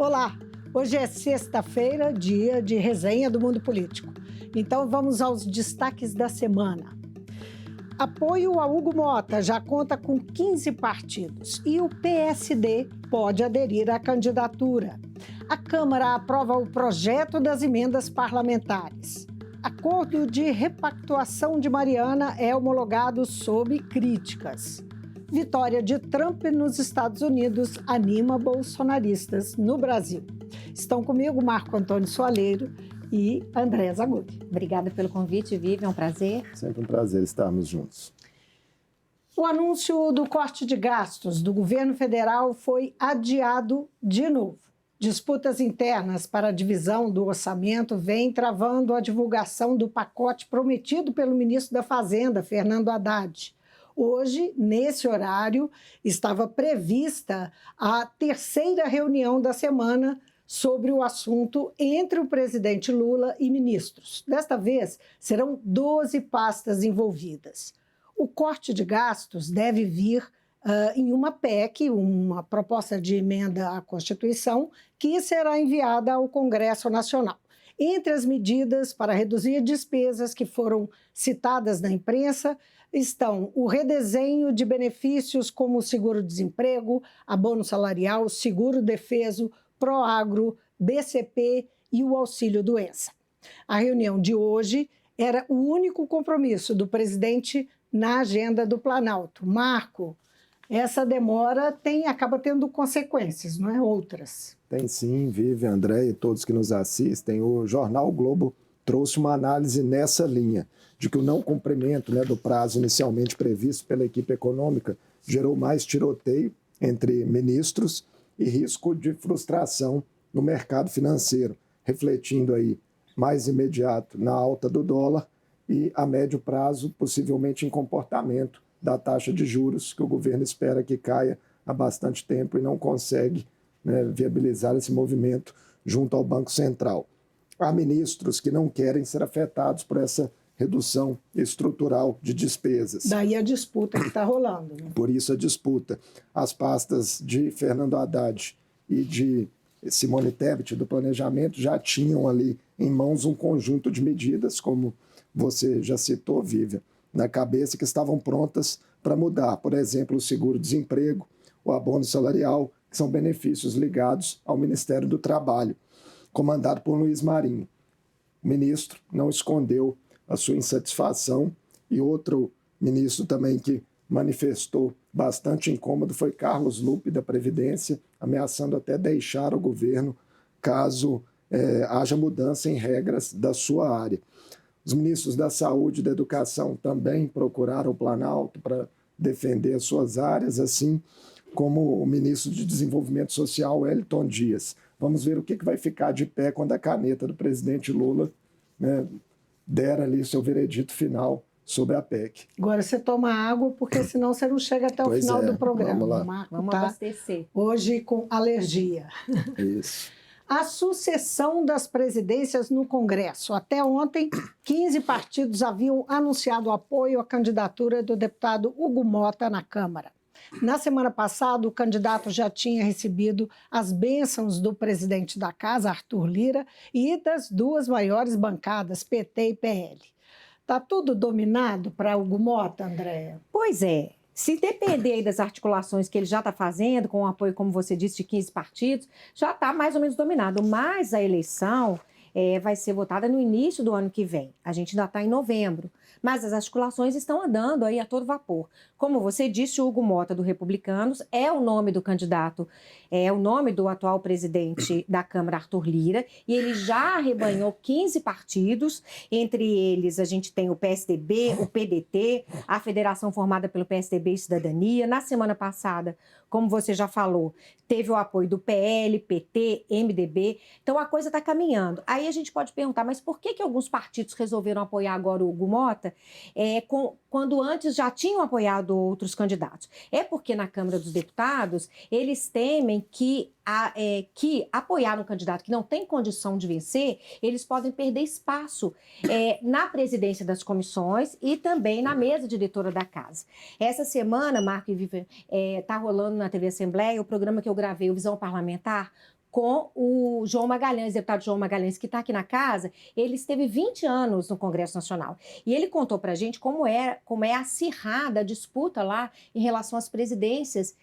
Olá, hoje é sexta-feira, dia de resenha do mundo político. Então vamos aos destaques da semana. Apoio a Hugo Motta já conta com 15 partidos e o PSD pode aderir à candidatura. A Câmara aprova o projeto das emendas parlamentares. Acordo de repactuação de Mariana é homologado sob críticas. Vitória de Trump nos Estados Unidos anima bolsonaristas no Brasil. Estão comigo Marco Antônio Soaleiro e Andréa Zaguri. Obrigada pelo convite, Vivi, é um prazer. Sempre um prazer estarmos juntos. O anúncio do corte de gastos do governo federal foi adiado de novo. Disputas internas para a divisão do orçamento vêm travando a divulgação do pacote prometido pelo ministro da Fazenda, Fernando Haddad. Hoje, nesse horário, estava prevista a terceira reunião da semana sobre o assunto entre o presidente Lula e ministros. Desta vez, serão 12 pastas envolvidas. O corte de gastos deve vir em uma PEC, uma proposta de emenda à Constituição, que será enviada ao Congresso Nacional. Entre as medidas para reduzir despesas que foram citadas na imprensa estão o redesenho de benefícios como o seguro-desemprego, abono salarial, seguro-defeso, Proagro, BCP e o auxílio-doença. A reunião de hoje era o único compromisso do presidente na agenda do Planalto. Marco, essa demora acaba tendo consequências, não é? Outras. Tem sim, Vivi, André e todos que nos assistem. O jornal o Globo trouxe uma análise nessa linha, de que o não cumprimento do prazo inicialmente previsto pela equipe econômica gerou mais tiroteio entre ministros e risco de frustração no mercado financeiro, refletindo aí mais imediato na alta do dólar e a médio prazo, possivelmente em comportamento da taxa de juros, que o governo espera que caia há bastante tempo e não consegue viabilizar esse movimento junto ao Banco Central. Há ministros que não querem ser afetados por essa redução estrutural de despesas. Daí a disputa que está rolando. Né? Por isso a disputa. As pastas de Fernando Haddad e de Simone Tebet, do Planejamento, já tinham ali em mãos um conjunto de medidas, como você já citou, Vivian, na cabeça, que estavam prontas para mudar. Por exemplo, o seguro-desemprego, o abono salarial, que são benefícios ligados ao Ministério do Trabalho, comandado por Luiz Marinho. O ministro não escondeu a sua insatisfação, e outro ministro também que manifestou bastante incômodo foi Carlos Lupe, da Previdência, ameaçando até deixar o governo caso haja mudança em regras da sua área. Os ministros da Saúde e da Educação também procuraram o Planalto para defender as suas áreas, assim como o ministro de Desenvolvimento Social, Wellington Dias. Vamos ver o que vai ficar de pé quando a caneta do presidente Lula der ali seu veredito final sobre a PEC. Agora você toma água, porque senão você não chega até o final do programa. Vamos lá. Marco Vamos abastecer. Hoje com alergia. Isso. A sucessão das presidências no Congresso. Até ontem, 15 partidos haviam anunciado apoio à candidatura do deputado Hugo Motta na Câmara. Na semana passada, o candidato já tinha recebido as bênçãos do presidente da Casa, Arthur Lira, e das duas maiores bancadas, PT e PL. Está tudo dominado para Hugo Motta, Andréa? Pois é. Se depender aí das articulações que ele já está fazendo, com o apoio, como você disse, de 15 partidos, já está mais ou menos dominado. Mas a eleição vai ser votada no início do ano que vem. A gente ainda está em novembro. Mas as articulações estão andando aí a todo vapor. Como você disse, o Hugo Motta, do Republicanos, é o nome do candidato, é o nome do atual presidente da Câmara, Arthur Lira, e ele já arrebanhou 15 partidos, entre eles a gente tem o PSDB, o PDT, a federação formada pelo PSDB e Cidadania. Na semana passada, como você já falou, teve o apoio do PL, PT, MDB, então a coisa está caminhando. Aí a gente pode perguntar, mas por que alguns partidos resolveram apoiar agora o Hugo Motta, quando antes já tinham apoiado outros candidatos? É porque na Câmara dos Deputados eles temem que apoiar um candidato que não tem condição de vencer, eles podem perder espaço na presidência das comissões e também na mesa diretora da casa. Essa semana, Marco e Vivian, está rolando na TV Assembleia o programa que eu gravei, o Visão Parlamentar, com o João Magalhães, deputado João Magalhães, que está aqui na casa. Ele esteve 20 anos no Congresso Nacional. E ele contou para a gente como é acirrada a disputa lá em relação às presidências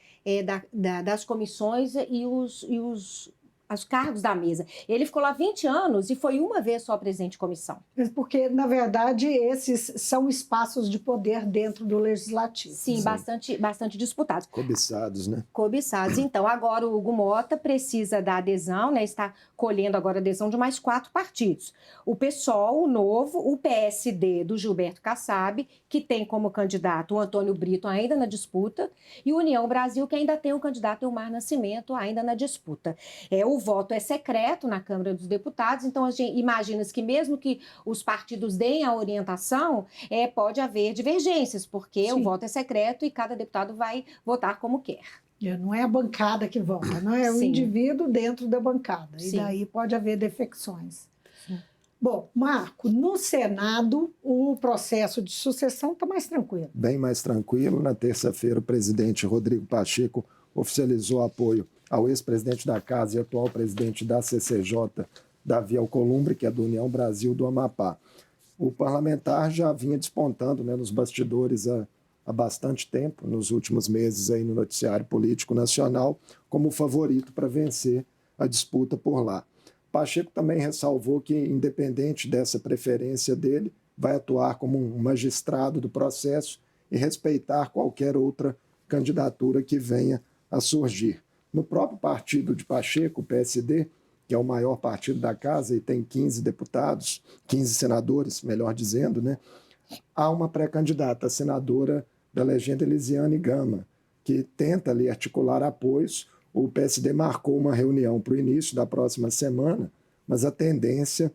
das comissões e os cargos da mesa. Ele ficou lá 20 anos e foi uma vez só presidente de comissão. Porque, na verdade, esses são espaços de poder dentro do Legislativo. Sim, bastante disputados. Cobiçados, né? Cobiçados. Então, agora o Hugo Mota precisa da adesão, né? Está colhendo agora a adesão de mais 4 partidos. O PSOL, o Novo, o PSD do Gilberto Kassab, que tem como candidato o Antônio Brito ainda na disputa, e o União Brasil, que ainda tem o candidato Elmar Nascimento ainda na disputa. O voto é secreto na Câmara dos Deputados, então a gente imagina que mesmo que os partidos deem a orientação, pode haver divergências, porque Sim. o voto é secreto e cada deputado vai votar como quer. Não é a bancada que vota, não é o Sim. indivíduo dentro da bancada. Sim. E daí pode haver defecções. Sim. Bom, Marco, no Senado o processo de sucessão está mais tranquilo. Bem mais tranquilo. Na terça-feira, o presidente Rodrigo Pacheco oficializou apoio ao ex-presidente da Casa e atual presidente da CCJ, Davi Alcolumbre, que é do União Brasil do Amapá. O parlamentar já vinha despontando, né, nos bastidores há bastante tempo, nos últimos meses aí no noticiário político nacional, como favorito para vencer a disputa por lá. Pacheco também ressalvou que, independente dessa preferência dele, vai atuar como um magistrado do processo e respeitar qualquer outra candidatura que venha a surgir. No próprio partido de Pacheco, o PSD, que é o maior partido da casa e tem 15 deputados, 15 senadores, melhor dizendo, né? Há uma pré-candidata, a senadora da legenda Elisiane Gama, que tenta ali articular apoios. O PSD marcou uma reunião para o início da próxima semana, mas a tendência,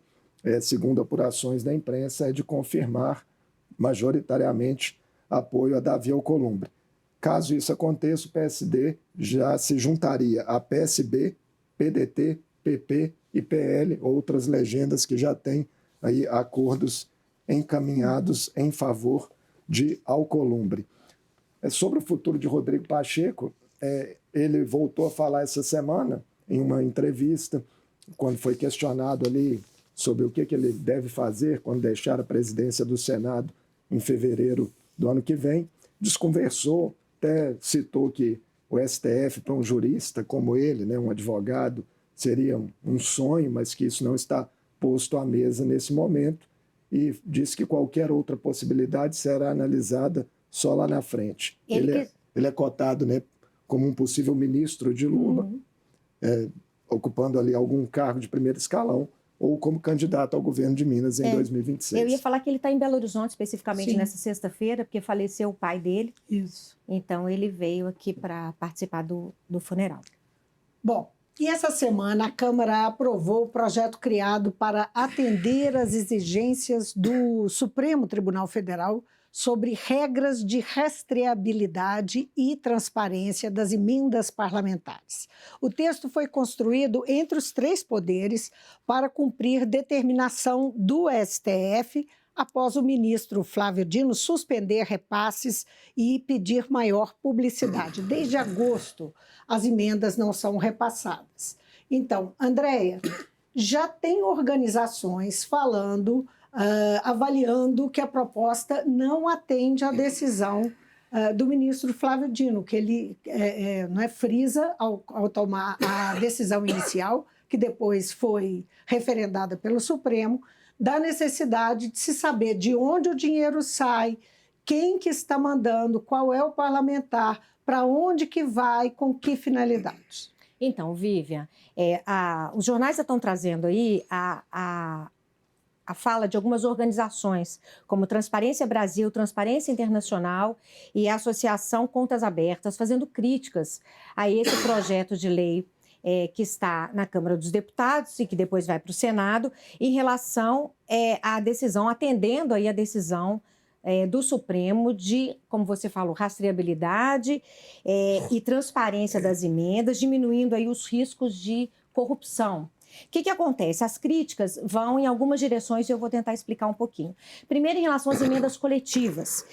segundo apurações da imprensa, é de confirmar majoritariamente apoio a Davi Alcolumbre. Caso isso aconteça, o PSD já se juntaria a PSB, PDT, PP e PL, outras legendas que já têm aí acordos encaminhados em favor de Alcolumbre. Sobre o futuro de Rodrigo Pacheco, ele voltou a falar essa semana em uma entrevista, quando foi questionado ali sobre o que ele deve fazer quando deixar a presidência do Senado em fevereiro do ano que vem, desconversou, até citou que o STF, para um jurista como ele, né, um advogado, seria um sonho, mas que isso não está posto à mesa nesse momento, e disse que qualquer outra possibilidade será analisada só lá na frente. Ele é cotado, né, como um possível ministro de Lula, ocupando ali algum cargo de primeiro escalão, ou como candidato ao governo de Minas em 2026. Eu ia falar que ele está em Belo Horizonte, especificamente Sim. nessa sexta-feira, porque faleceu o pai dele. Isso. Então, ele veio aqui para participar do funeral. Bom, e essa semana a Câmara aprovou o projeto criado para atender às exigências do Supremo Tribunal Federal sobre regras de rastreabilidade e transparência das emendas parlamentares. O texto foi construído entre os 3 poderes para cumprir determinação do STF após o ministro Flávio Dino suspender repasses e pedir maior publicidade. Desde agosto, as emendas não são repassadas. Então, Andréia, já tem organizações falando, avaliando que a proposta não atende à decisão do ministro Flávio Dino, que ele frisa ao tomar a decisão inicial, que depois foi referendada pelo Supremo, da necessidade de se saber de onde o dinheiro sai, quem que está mandando, qual é o parlamentar, para onde que vai, com que finalidade. Então, Vivian, os jornais estão trazendo aí a fala de algumas organizações, como Transparência Brasil, Transparência Internacional e a Associação Contas Abertas, fazendo críticas a esse projeto de lei que está na Câmara dos Deputados e que depois vai para o Senado, em relação à decisão, atendendo aí a decisão do Supremo de, como você falou, rastreabilidade e transparência das emendas, diminuindo aí os riscos de corrupção. O que acontece? As críticas vão em algumas direções e eu vou tentar explicar um pouquinho. Primeiro, em relação às emendas coletivas.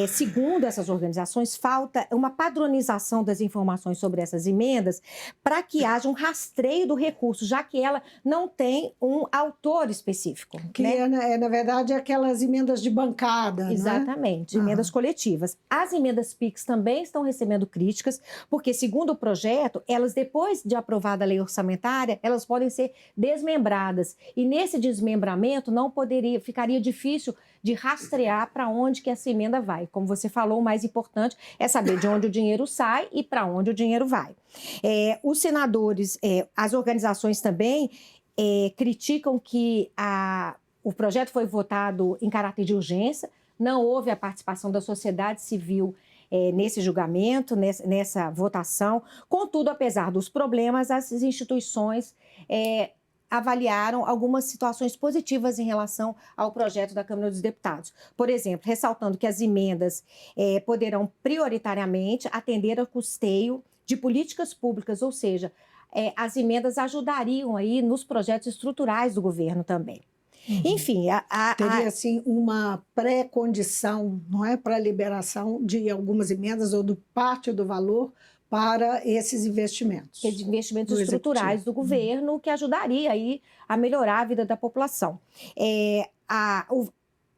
Segundo essas organizações, falta uma padronização das informações sobre essas emendas para que haja um rastreio do recurso, já que ela não tem um autor específico. Que né? na verdade, aquelas emendas de bancada, Exatamente, não é? emendas coletivas. As emendas PIX também estão recebendo críticas, porque, segundo o projeto, elas, depois de aprovada a lei orçamentária, elas podem ser desmembradas. E nesse desmembramento ficaria difícil de rastrear para onde que essa emenda vai. Como você falou, o mais importante é saber de onde o dinheiro sai e para onde o dinheiro vai. Os senadores, as organizações também criticam que o projeto foi votado em caráter de urgência, não houve a participação da sociedade civil nesse julgamento, nessa votação. Contudo, apesar dos problemas, as instituições avaliaram algumas situações positivas em relação ao projeto da Câmara dos Deputados. Por exemplo, ressaltando que as emendas poderão prioritariamente atender ao custeio de políticas públicas, ou seja, as emendas ajudariam aí nos projetos estruturais do governo também. Enfim, teria assim uma pré-condição, não é, para a liberação de algumas emendas ou do parte do valor para esses investimentos. Investimentos estruturais do governo, que ajudaria aí a melhorar a vida da população.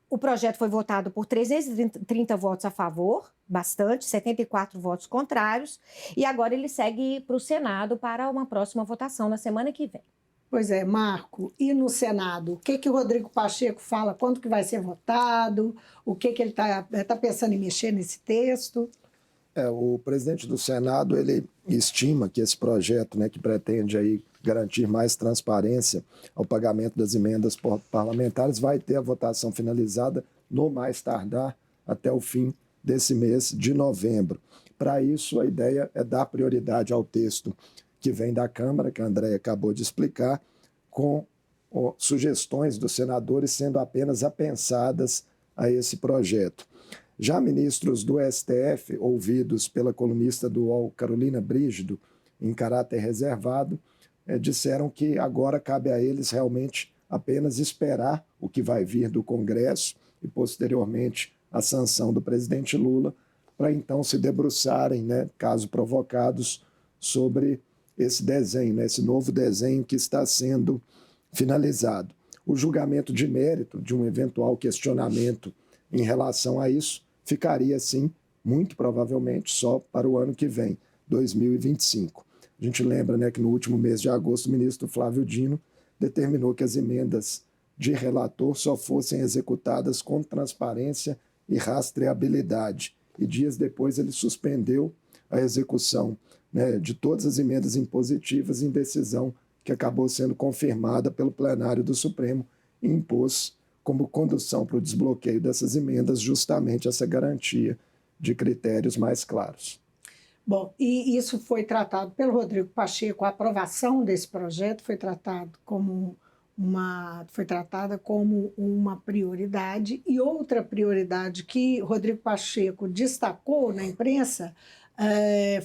O projeto foi votado por 330 votos a favor, bastante, 74 votos contrários, e agora ele segue para o Senado para uma próxima votação na semana que vem. Pois é, Marco, e no Senado, o que o Rodrigo Pacheco fala, quando que vai ser votado, o que ele está pensando em mexer nesse texto? O presidente do Senado, ele estima que esse projeto, né, que pretende aí garantir mais transparência ao pagamento das emendas parlamentares, vai ter a votação finalizada no mais tardar até o fim desse mês de novembro. Para isso, a ideia é dar prioridade ao texto que vem da Câmara, que a Andréia acabou de explicar, com sugestões dos senadores sendo apenas apensadas a esse projeto. Já ministros do STF, ouvidos pela colunista do UOL, Carolina Brígido, em caráter reservado, disseram que agora cabe a eles realmente apenas esperar o que vai vir do Congresso e, posteriormente, a sanção do presidente Lula, para então se debruçarem, né, caso provocados, sobre esse desenho, né, esse novo desenho que está sendo finalizado. O julgamento de mérito de um eventual questionamento em relação a isso ficaria, sim, muito provavelmente só para o ano que vem, 2025. A gente lembra, né, que no último mês de agosto o ministro Flávio Dino determinou que as emendas de relator só fossem executadas com transparência e rastreabilidade. E dias depois ele suspendeu a execução, né, de todas as emendas impositivas em decisão que acabou sendo confirmada pelo plenário do Supremo e impôs como condução para o desbloqueio dessas emendas justamente essa garantia de critérios mais claros. Bom, e isso foi tratado pelo Rodrigo Pacheco, a aprovação desse projeto foi tratada como uma prioridade, e outra prioridade que Rodrigo Pacheco destacou na imprensa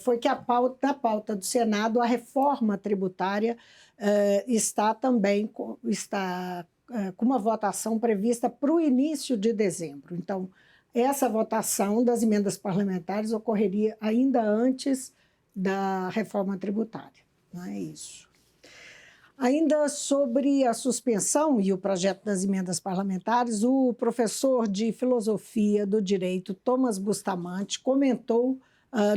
foi que na pauta do Senado a reforma tributária está com uma votação prevista para o início de dezembro. Então, essa votação das emendas parlamentares ocorreria ainda antes da reforma tributária. Não é isso. Ainda sobre a suspensão e o projeto das emendas parlamentares, o professor de Filosofia do Direito, Thomas Bustamante, comentou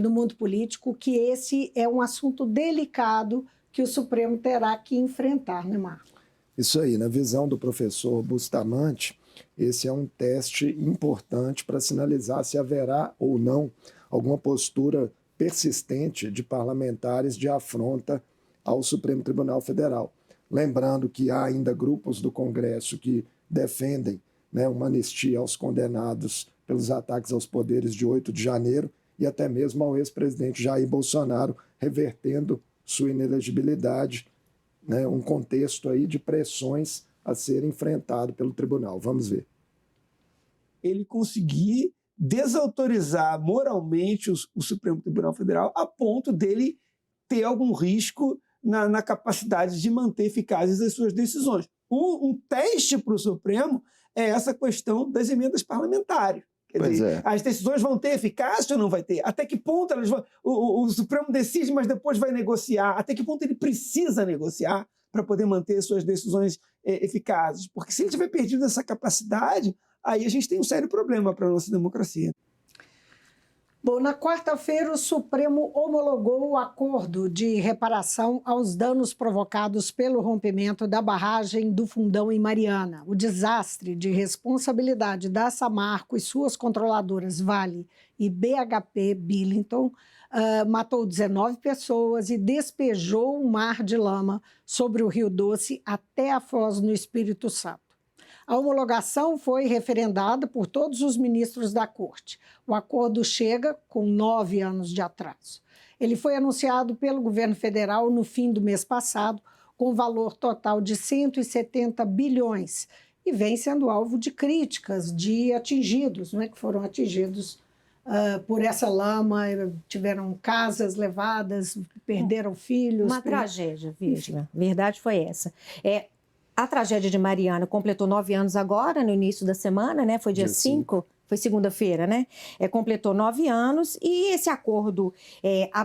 no Mundo Político que esse é um assunto delicado que o Supremo terá que enfrentar, né, Marco? Isso aí, na visão do professor Bustamante, esse é um teste importante para sinalizar se haverá ou não alguma postura persistente de parlamentares de afronta ao Supremo Tribunal Federal. Lembrando que há ainda grupos do Congresso que defendem, né, uma anistia aos condenados pelos ataques aos poderes de 8 de janeiro e até mesmo ao ex-presidente Jair Bolsonaro, revertendo sua inelegibilidade, né, um contexto aí de pressões a ser enfrentado pelo tribunal. Vamos ver. Ele conseguir desautorizar moralmente o Supremo Tribunal Federal a ponto dele ter algum risco na capacidade de manter eficazes as suas decisões. Um teste para o Supremo é essa questão das emendas parlamentares. Quer dizer, as decisões vão ter eficácia ou não vai ter? Até que ponto elas vão... O Supremo decide, mas depois vai negociar. Até que ponto ele precisa negociar para poder manter suas decisões eficazes? Porque se ele tiver perdido essa capacidade, aí a gente tem um sério problema para a nossa democracia. Bom, na quarta-feira, o Supremo homologou o acordo de reparação aos danos provocados pelo rompimento da barragem do Fundão em Mariana. O desastre de responsabilidade da Samarco e suas controladoras Vale e BHP Billiton matou 19 pessoas e despejou um mar de lama sobre o Rio Doce até a Foz, no Espírito Santo. A homologação foi referendada por todos os ministros da Corte. O acordo chega com 9 anos de atraso. Ele foi anunciado pelo governo federal no fim do mês passado, com valor total de 170 bilhões, e vem sendo alvo de críticas de atingidos, né, que foram atingidos por essa lama, tiveram casas levadas, perderam filhos. Uma tragédia, vítima. A verdade foi essa. A tragédia de Mariana completou 9 anos agora, no início da semana, né? Foi dia 5, foi segunda-feira, né? Completou 9 anos e esse acordo,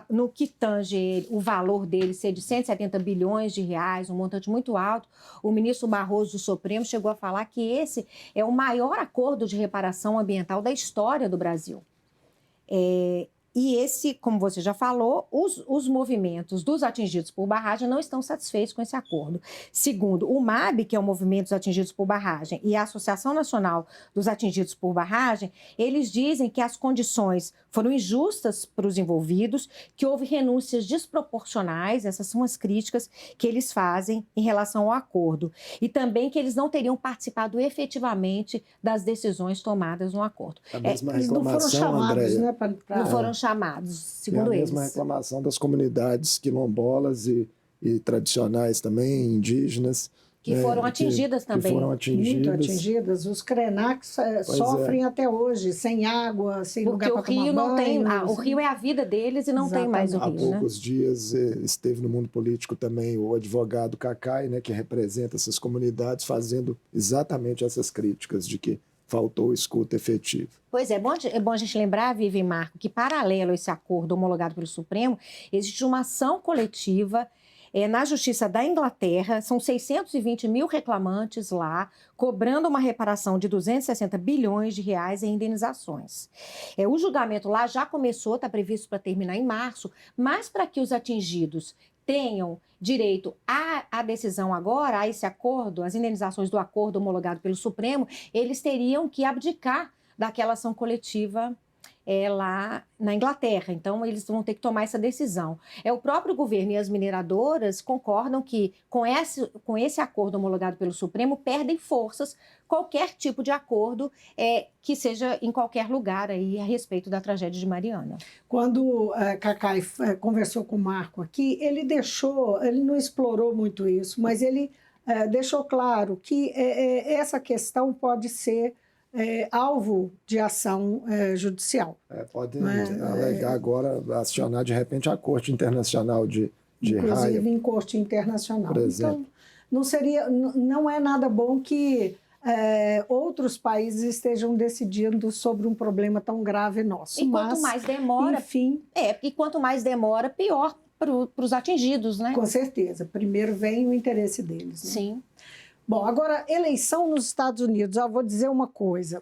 no que tange o valor dele ser de 170 bilhões de reais, um montante muito alto, o ministro Barroso do Supremo chegou a falar que esse é o maior acordo de reparação ambiental da história do Brasil. E esse, como você já falou, os movimentos dos atingidos por barragem não estão satisfeitos com esse acordo. Segundo o MAB, que é o Movimento dos Atingidos por Barragem, e a Associação Nacional dos Atingidos por Barragem, eles dizem que as condições foram injustas para os envolvidos, que houve renúncias desproporcionais, essas são as críticas que eles fazem em relação ao acordo. E também que eles não teriam participado efetivamente das decisões tomadas no acordo. A mesma Eles não foram chamados, Andréia, né? Não foram chamados, segundo eles. É a mesma reclamação das comunidades quilombolas e tradicionais também, indígenas. Que foram atingidas também. Que foram atingidas. Muito atingidas. Os Krenak sofrem até hoje, sem água, sem lugar para tomar banho. Porque o rio não tem... o rio é a vida deles e não tem mais o rio, Há poucos dias esteve no mundo político também o advogado Cacai, né, que representa essas comunidades, fazendo exatamente essas críticas de que faltou escuta efetiva. Pois é bom a gente lembrar, Vivi e Marco, que paralelo a esse acordo homologado pelo Supremo, existe uma ação coletiva na Justiça da Inglaterra, são 620 mil reclamantes lá, cobrando uma reparação de 260 bilhões de reais em indenizações. O julgamento lá já começou, está previsto para terminar em março, mas para que os atingidos tenham direito à decisão agora, a esse acordo, as indenizações do acordo homologado pelo Supremo, eles teriam que abdicar daquela ação coletiva lá na Inglaterra. Então, eles vão ter que tomar essa decisão. O próprio governo e as mineradoras concordam que, com esse acordo homologado pelo Supremo, perdem forças qualquer tipo de acordo que seja em qualquer lugar aí a respeito da tragédia de Mariana. Quando Cacai conversou com o Marco aqui, ele não explorou muito isso, mas ele deixou claro que essa questão pode ser alvo de ação judicial. Pode alegar agora, acionar de repente a Corte Internacional de inclusive Haia, em Corte Internacional. por exemplo. Então, não é nada bom que outros países estejam decidindo sobre um problema tão grave nosso. E quanto mais demora, enfim, e quanto mais demora, pior para os atingidos, né? Com certeza. Primeiro vem o interesse deles. Né? Sim. Bom, agora, eleição nos Estados Unidos. Eu vou dizer uma coisa.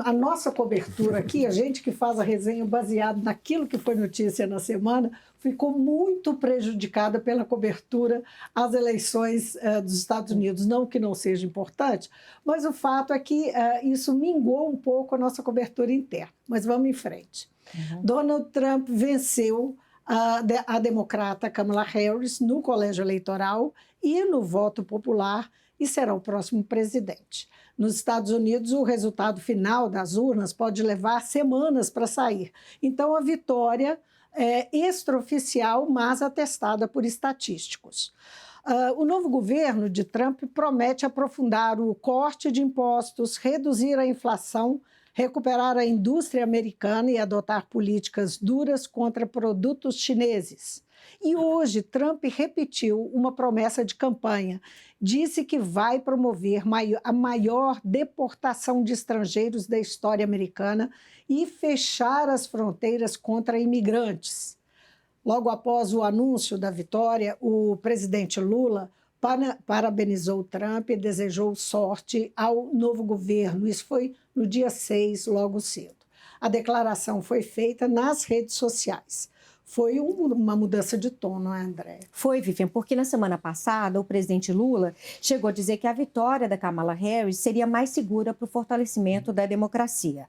A nossa cobertura aqui, a gente que faz a resenha baseado naquilo que foi notícia na semana, ficou muito prejudicada pela cobertura às eleições dos Estados Unidos. Não que não seja importante, mas o fato é que isso minguou um pouco a nossa cobertura interna. Mas vamos em frente. Uhum. Donald Trump venceu a democrata Kamala Harris no colégio eleitoral e no voto popular e será o próximo presidente. Nos Estados Unidos, o resultado final das urnas pode levar semanas para sair. Então, a vitória é extraoficial, mas atestada por estatísticos. O novo governo de Trump promete aprofundar o corte de impostos, reduzir a inflação, recuperar a indústria americana e adotar políticas duras contra produtos chineses. E hoje, Trump repetiu uma promessa de campanha. Disse que vai promover a maior deportação de estrangeiros da história americana e fechar as fronteiras contra imigrantes. Logo após o anúncio da vitória, o presidente Lula parabenizou Trump e desejou sorte ao novo governo. Isso foi no dia 6, logo cedo. A declaração foi feita nas redes sociais. Foi uma mudança de tom, não é, André? Foi, Vivian, porque na semana passada o presidente Lula chegou a dizer que a vitória da Kamala Harris seria mais segura para o fortalecimento da democracia.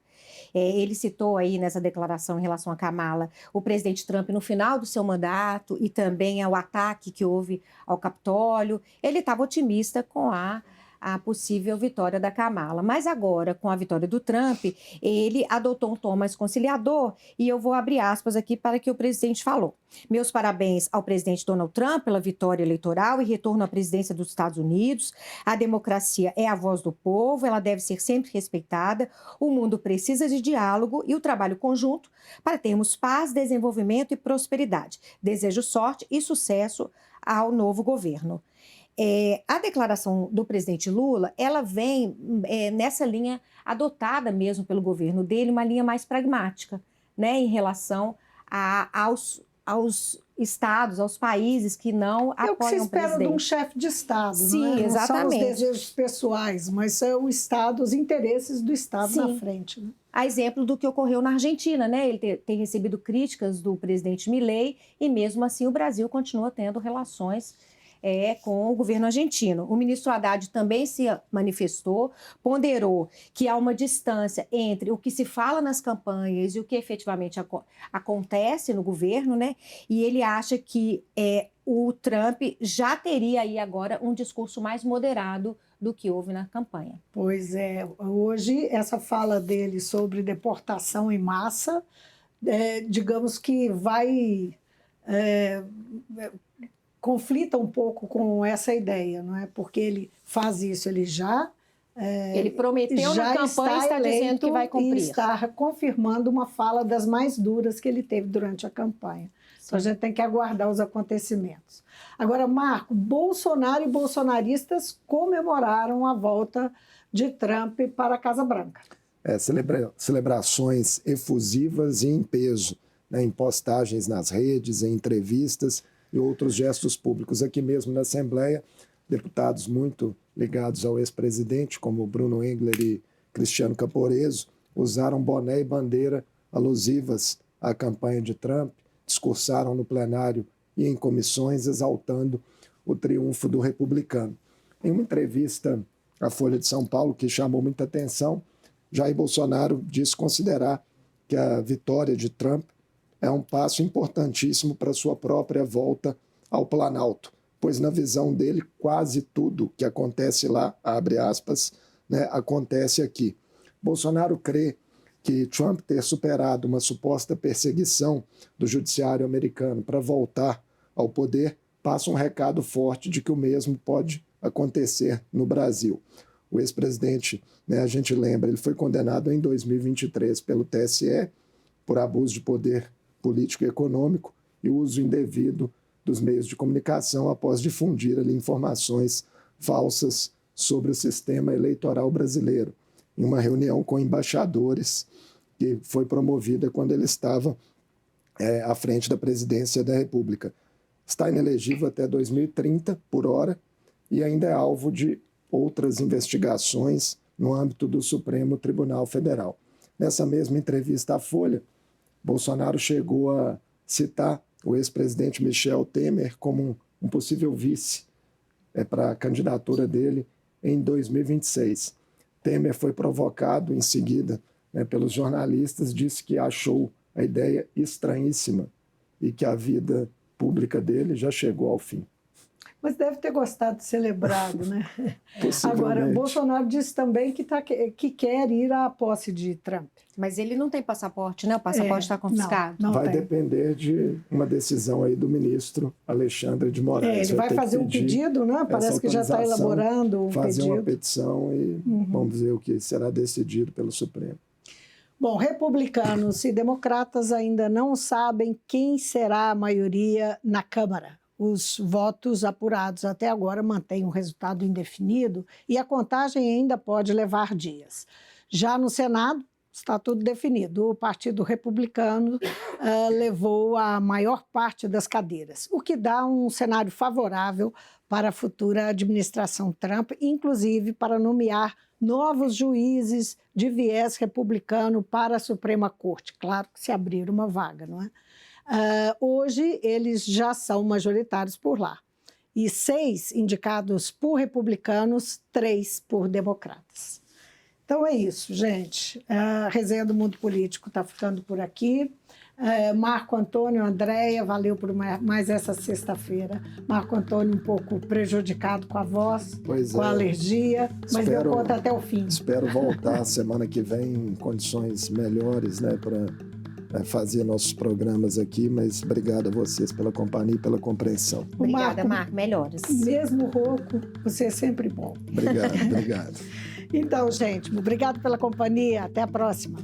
Ele citou aí nessa declaração em relação a Kamala o presidente Trump no final do seu mandato e também ao ataque que houve ao Capitólio. Ele estava otimista com a possível vitória da Kamala. Mas agora, com a vitória do Trump, ele adotou um tom mais conciliador e eu vou abrir aspas aqui para o que o presidente falou. Meus parabéns ao presidente Donald Trump pela vitória eleitoral e retorno à presidência dos Estados Unidos. A democracia é a voz do povo, ela deve ser sempre respeitada. O mundo precisa de diálogo e o trabalho conjunto para termos paz, desenvolvimento e prosperidade. Desejo sorte e sucesso ao novo governo. A declaração do presidente Lula, ela vem nessa linha adotada mesmo pelo governo dele, uma linha mais pragmática, né, em relação aos estados, aos países que não apoiam o presidente. É o que se espera de um chefe de Estado, Sim, não é? exatamente. Não são os desejos pessoais, mas são o Estado, os interesses do Estado Sim. na frente. Né? A exemplo do que ocorreu na Argentina, né? Ele tem recebido críticas do presidente Milei e mesmo assim o Brasil continua tendo relações com o governo argentino. O ministro Haddad também se manifestou, ponderou que há uma distância entre o que se fala nas campanhas e o que efetivamente acontece no governo, né? E ele acha que o Trump já teria aí agora um discurso mais moderado do que houve na campanha. Pois é, hoje essa fala dele sobre deportação em massa, digamos que vai... conflita um pouco com essa ideia, não é? Porque ele faz isso, ele já... ele prometeu na campanha e está dizendo que vai cumprir. E está confirmando uma fala das mais duras que ele teve durante a campanha. Sim. Então a gente tem que aguardar os acontecimentos. Agora, Marco, Bolsonaro e bolsonaristas comemoraram a volta de Trump para a Casa Branca. Celebrações efusivas e em peso, né, em postagens nas redes, em entrevistas e outros gestos públicos. Aqui mesmo na Assembleia, deputados muito ligados ao ex-presidente, como Bruno Engler e Cristiano Caporeso, usaram boné e bandeira alusivas à campanha de Trump, discursaram no plenário e em comissões, exaltando o triunfo do republicano. Em uma entrevista à Folha de São Paulo, que chamou muita atenção, Jair Bolsonaro disse considerar que a vitória de Trump é um passo importantíssimo para sua própria volta ao Planalto, pois na visão dele quase tudo que acontece lá, abre aspas, né, acontece aqui. Bolsonaro crê que Trump ter superado uma suposta perseguição do judiciário americano para voltar ao poder passa um recado forte de que o mesmo pode acontecer no Brasil. O ex-presidente, né, a gente lembra, ele foi condenado em 2023 pelo TSE por abuso de poder político e econômico e uso indevido dos meios de comunicação após difundir ali informações falsas sobre o sistema eleitoral brasileiro, em uma reunião com embaixadores que foi promovida quando ele estava à frente da presidência da República. Está inelegível até 2030, por hora, e ainda é alvo de outras investigações no âmbito do Supremo Tribunal Federal. Nessa mesma entrevista à Folha, Bolsonaro chegou a citar o ex-presidente Michel Temer como um possível vice para a candidatura dele em 2026. Temer foi provocado em seguida pelos jornalistas, disse que achou a ideia estranhíssima e que a vida pública dele já chegou ao fim. Mas deve ter gostado de celebrado, né? Possivelmente. Agora, Bolsonaro disse também que quer ir à posse de Trump. Mas ele não tem passaporte, né? O passaporte está confiscado. Não vai tem. depender de uma decisão aí do ministro Alexandre de Moraes. Ele vai fazer um pedido, né? Parece que já está elaborando um fazer pedido. uma petição e vamos ver o que será decidido pelo Supremo. Bom, republicanos e democratas ainda não sabem quem será a maioria na Câmara. Os votos apurados até agora mantêm um resultado indefinido e a contagem ainda pode levar dias. Já no Senado, está tudo definido. O Partido Republicano levou a maior parte das cadeiras, o que dá um cenário favorável para a futura administração Trump, inclusive para nomear novos juízes de viés republicano para a Suprema Corte. Claro que se abrir uma vaga, não é? Hoje, eles já são majoritários por lá. E 6 indicados por republicanos, 3 por democratas. Então é isso, gente. A Resenha do Mundo Político está ficando por aqui. Marco Antônio, Andréia, valeu por mais essa sexta-feira. Marco Antônio um pouco prejudicado com a voz, com a alergia, mas deu conta até o fim. Espero voltar semana que vem em condições melhores, né, para fazer nossos programas aqui, mas obrigado a vocês pela companhia e pela compreensão. Obrigada, Marco. Melhores. Mesmo rouco, você é sempre bom. Obrigado. Então, gente, obrigado pela companhia. Até a próxima.